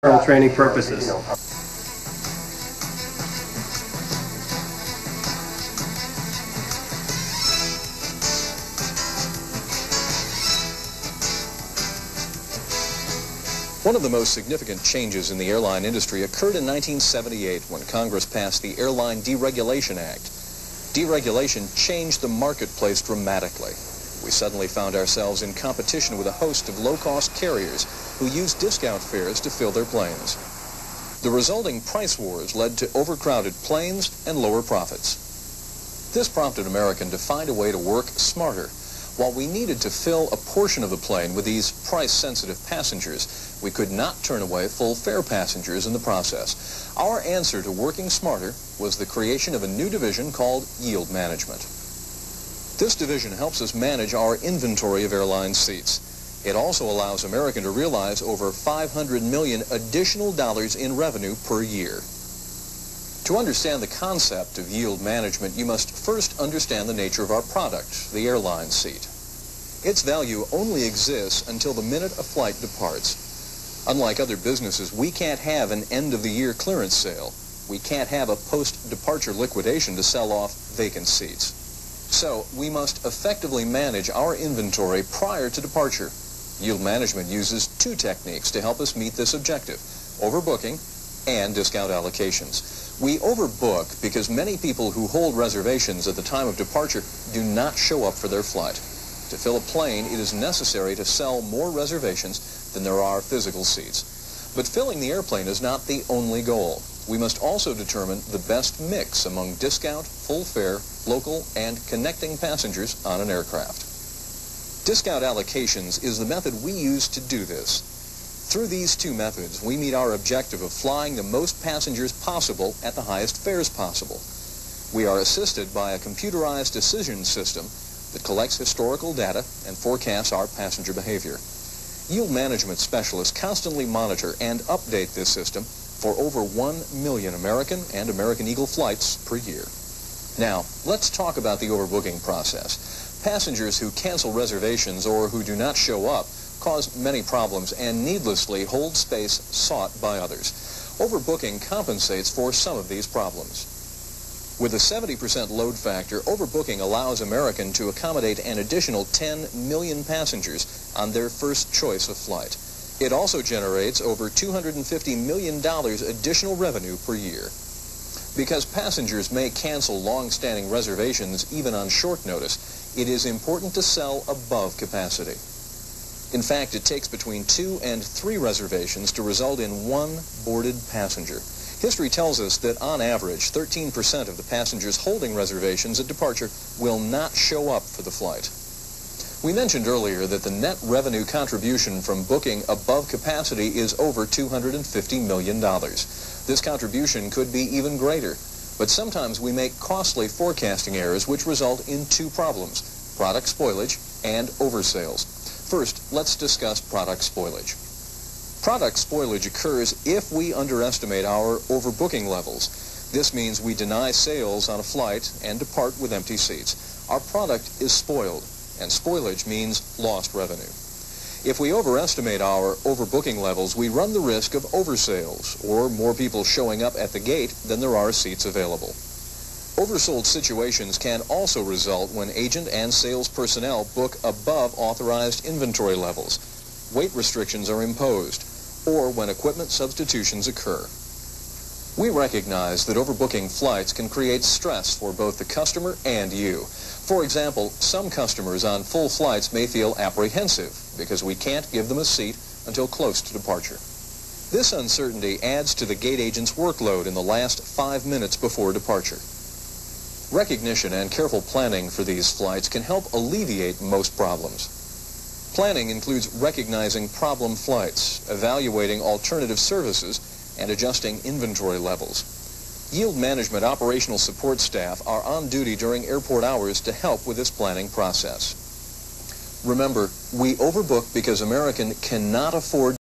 training purposes. One of the most significant changes in the airline industry occurred in 1978 when Congress passed the Airline Deregulation Act. Deregulation changed the marketplace dramatically. We suddenly found ourselves in competition with a host of low-cost carriers who used discount fares to fill their planes. The resulting price wars led to overcrowded planes and lower profits. This prompted American to find a way to work smarter. While we needed to fill a portion of the plane with these price-sensitive passengers, we could not turn away full-fare passengers in the process. Our answer to working smarter was the creation of a new division called yield management. This division helps us manage our inventory of airline seats. It also allows American to realize over $500 million additional dollars in revenue per year. To understand the concept of yield management, you must first understand the nature of our product, the airline seat. Its value only exists until the minute a flight departs. Unlike other businesses, we can't have an end-of-the-year clearance sale. We can't have a post-departure liquidation to sell off vacant seats. So, we must effectively manage our inventory prior to departure. Yield management uses two techniques to help us meet this objective: overbooking and discount allocations. We overbook because many people who hold reservations at the time of departure do not show up for their flight. To fill a plane, it is necessary to sell more reservations than there are physical seats. But filling the airplane is not the only goal. We must also determine the best mix among discount, full fare, local, and connecting passengers on an aircraft. Discount allocations is the method we use to do this. Through these two methods, we meet our objective of flying the most passengers possible at the highest fares possible. We are assisted by a computerized decision system that collects historical data and forecasts our passenger behavior. Yield management specialists constantly monitor and update this system for over 1 million American and American Eagle flights per year. Now, let's talk about the overbooking process. Passengers who cancel reservations or who do not show up cause many problems and needlessly hold space sought by others. Overbooking compensates for some of these problems. With a 70% load factor, overbooking allows American to accommodate an additional 10 million passengers on their first choice of flight. It also generates over $250 million additional revenue per year. Because passengers may cancel long-standing reservations even on short notice, it is important to sell above capacity. In fact, it takes between 2 and 3 reservations to result in one boarded passenger. History tells us that on average, 13% of the passengers holding reservations at departure will not show up for the flight. We mentioned earlier that the net revenue contribution from booking above capacity is over $250 million. This contribution could be even greater, but sometimes we make costly forecasting errors which result in two problems: product spoilage and oversales. First, let's discuss product spoilage. Product spoilage occurs if we underestimate our overbooking levels. This means we deny sales on a flight and depart with empty seats. Our product is spoiled, and spoilage means lost revenue. If we overestimate our overbooking levels, we run the risk of oversales, or more people showing up at the gate than there are seats available. Oversold situations can also result when agent and sales personnel book above authorized inventory levels, weight restrictions are imposed, or when equipment substitutions occur. We recognize that overbooking flights can create stress for both the customer and you. For example, some customers on full flights may feel apprehensive because we can't give them a seat until close to departure. This uncertainty adds to the gate agent's workload in the last 5 minutes before departure. Recognition and careful planning for these flights can help alleviate most problems. Planning includes recognizing problem flights, evaluating alternative services, and adjusting inventory levels. Yield management operational support staff are on duty during airport hours to help with this planning process. Remember, we overbook because American cannot afford